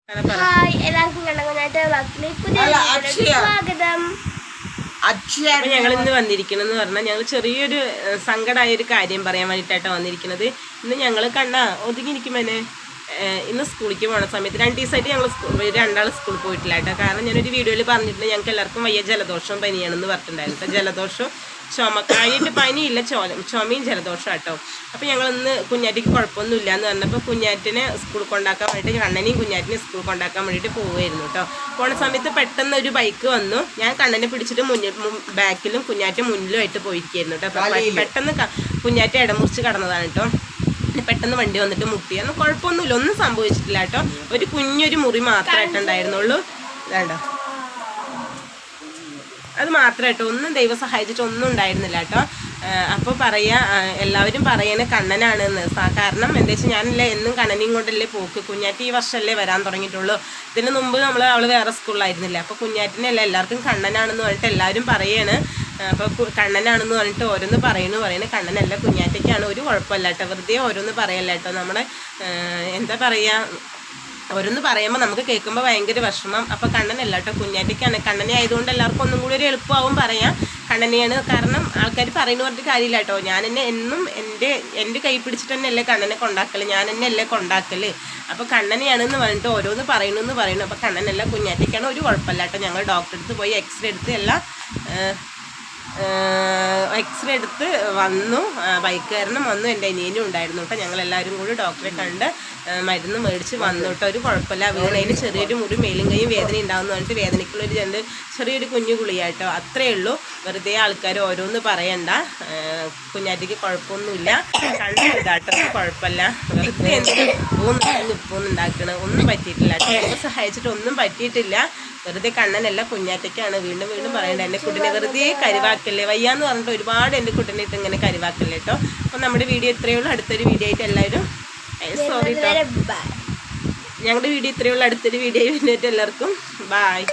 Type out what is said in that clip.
Hi എല്ലാവർക്കും സ്വാഗതം. അപ്പൊ ഞങ്ങൾ ഇന്ന് വന്നിരിക്കണെന്ന് പറഞ്ഞാൽ ഞങ്ങൾ ചെറിയൊരു സങ്കടമായ ഒരു കാര്യം പറയാൻ വേണ്ടിയിട്ടാണ് വന്നിരിക്കുന്നത്. ഇന്ന് ഞങ്ങൾ ഒതുങ്ങിയിരിക്കുമ്പോനെ ഇന്ന് സ്കൂളിലേക്ക് പോണ സമയത്ത് 2 ദിവസമായിട്ട് ഞങ്ങൾ രണ്ടാൾ സ്കൂളിൽ പോയിട്ടില്ല കേട്ടോ. കാരണം ഞാനൊരു വീഡിയോയിൽ പറഞ്ഞിട്ടുണ്ട് ഞങ്ങൾക്ക് എല്ലാവർക്കും വയ്യ ജലദോഷവും പനിയാണെന്ന് പറഞ്ഞിട്ടുണ്ടായിരുന്നു. ജലദോഷവും ചുമക്കായിട്ട് പനിയില്ല, ചുമയും ജലദോഷം കേട്ടോ. അപ്പോൾ ഞങ്ങളിന്ന് കുഞ്ഞാറ്റിക്ക് കുഴപ്പമൊന്നുമില്ല എന്ന് പറഞ്ഞപ്പോൾ കുഞ്ഞാറ്റിനെ സ്കൂളിൽ കൊണ്ടാക്കാൻ വേണ്ടിയിട്ട് കണ്ണനെയും കുഞ്ഞാറ്റിനെ സ്കൂളിൽ കൊണ്ടാക്കാൻ വേണ്ടിയിട്ട് പോവുമായിരുന്നു കേട്ടോ. പോണ സമയത്ത് പെട്ടെന്ന് ഒരു ബൈക്ക് വന്നു. ഞാൻ കണ്ണനെ പിടിച്ചിട്ട് ബാക്കിലും കുഞ്ഞാറ്റ മുന്നിലുമായിട്ട് പോയിരിക്കുകയായിരുന്നു കേട്ടോ. അപ്പോൾ പെട്ടെന്ന് കുഞ്ഞാറ്റ ഇടമുറിച്ച് കടന്നതാണ് കേട്ടോ. പെട്ടെന്ന് വണ്ടി വന്നിട്ട് മുട്ടിയാന്ന് കുഴപ്പമൊന്നുമില്ല, ഒന്നും സംഭവിച്ചിട്ടില്ല കേട്ടോ. ഒരു കുഞ്ഞൊരു മുറി മാത്രമായിട്ടുണ്ടായിരുന്നുള്ളൂ. വേണ്ടോ അത് മാത്രമായിട്ടോ, ഒന്നും ദൈവം സഹായിച്ചിട്ട് ഒന്നും ഉണ്ടായിരുന്നില്ല കേട്ടോ. അപ്പോൾ എല്ലാവരും പറയണ കണ്ണനാണെന്ന്. കാരണം എന്താ വെച്ചാൽ ഞാനല്ലേ എന്നും കണ്ണനെയും കൊണ്ടല്ലേ പോക്ക്. കുഞ്ഞാറ്റി ഈ വർഷമല്ലേ വരാൻ തുടങ്ങിയിട്ടുള്ളൂ. ഇതിന് മുമ്പ് അവൾ വേറെ സ്കൂളിലായിരുന്നില്ല. അപ്പോൾ കുഞ്ഞാറ്റിനല്ല എല്ലാവർക്കും കണ്ണനാണെന്ന് പറഞ്ഞിട്ട് എല്ലാവരും പറയാണ്. അപ്പോൾ കണ്ണനാണെന്ന് പറഞ്ഞിട്ട് ഓരോന്ന് പറയണ കണ്ണനല്ല കുഞ്ഞാറ്റയ്ക്കാണ്. ഒരു കുഴപ്പമില്ല കേട്ടോ, വെറുതെ ഓരോന്ന് പറയല്ല കേട്ടോ. നമ്മുടെ എന്താ പറയുക, ഓരോന്ന് പറയുമ്പോൾ നമുക്ക് കേൾക്കുമ്പോൾ ഭയങ്കര വിഷമം. അപ്പോൾ കണ്ണനല്ല കേട്ടോ, കുഞ്ഞാറ്റയ്ക്കാണ്. കണ്ണനെ ആയതുകൊണ്ട് എല്ലാവർക്കും ഒന്നും കൂടി ഒരു എളുപ്പമാവും പറയാം കണ്ണനെയാണ്. കാരണം ആൾക്കാർ പറയുന്ന പറഞ്ഞിട്ട് കാര്യമില്ല കേട്ടോ. ഞാൻ എന്നെ എന്നും എൻ്റെ കൈ പിടിച്ചിട്ട് തന്നെ അല്ലേ കണ്ണനെ കൊണ്ടാക്കൽ, ഞാൻ എന്നെ അല്ലേ കൊണ്ടാക്കൽ. അപ്പോൾ കണ്ണനെയാണെന്ന് പറഞ്ഞിട്ട് ഓരോന്ന് പറയുന്നു. അപ്പോൾ കണ്ണനല്ല കുഞ്ഞാറ്റയ്ക്കാണ്. ഒരു കുഴപ്പമില്ല കേട്ടോ. ഞങ്ങൾ ഡോക്ടറെ അടുത്ത് പോയി എക്സ്റേ എടുത്ത് വന്നു. ബൈക്കുകാരനും വന്നു, എൻ്റെ അനിയനും ഉണ്ടായിരുന്നു കേട്ടോ. ഞങ്ങളെല്ലാവരും കൂടി ഡോക്ടറെ കണ്ട് മരുന്ന് മേടിച്ച് വന്നു കേട്ടോ. ഒരു കുഴപ്പമില്ല. വീണതിന് ചെറിയൊരു മുറി മേലും കൈയും വേദന ഉണ്ടാകുമെന്ന് പറഞ്ഞിട്ട് വേദനയ്ക്കുള്ളൊരു ചെറിയൊരു കുഞ്ഞു ഗുളിയാട്ടോ, അത്രയേ ഉള്ളൂ. വെറുതെ ആൾക്കാർ ഓരോന്ന് പറയണ്ട. കുഞ്ഞാറ്റിക്ക് കുഴപ്പമൊന്നുമില്ല, കണ്ടിട്ടാട്ടോ, കുഴപ്പമില്ല. വെറുതെ ഉപ്പൊന്നും ഉണ്ടാക്കണ ഒന്നും പറ്റിയിട്ടില്ല കേട്ടോ. സഹായിച്ചിട്ട് ഒന്നും പറ്റിയിട്ടില്ല. വെറുതെ കണ്ണനല്ല കുഞ്ഞാറ്റയ്ക്കാണ്. വീണ്ടും പറയണ്ട, എൻ്റെ കുട്ടിനെ വെറുതെ കരുവാക്കല്ലേ, വയ്യാന്ന് പറഞ്ഞിട്ട് ഒരുപാട് എൻ്റെ കുട്ടിനെ ഇട്ട് ഇങ്ങനെ കരുവാക്കല്ലേ കേട്ടോ. അപ്പം നമ്മുടെ വീഡിയോ ഇത്രയേ ഉള്ളൂ. അടുത്തൊരു വീഡിയോ ആയിട്ട് എല്ലാവരും സോറി കേട്ടോ. ഞങ്ങളുടെ വീഡിയോ ഇത്രയേ ഉള്ളൂ. അടുത്തൊരു വീഡിയോ വേണ്ടിയിട്ട് എല്ലാവർക്കും ബായ്.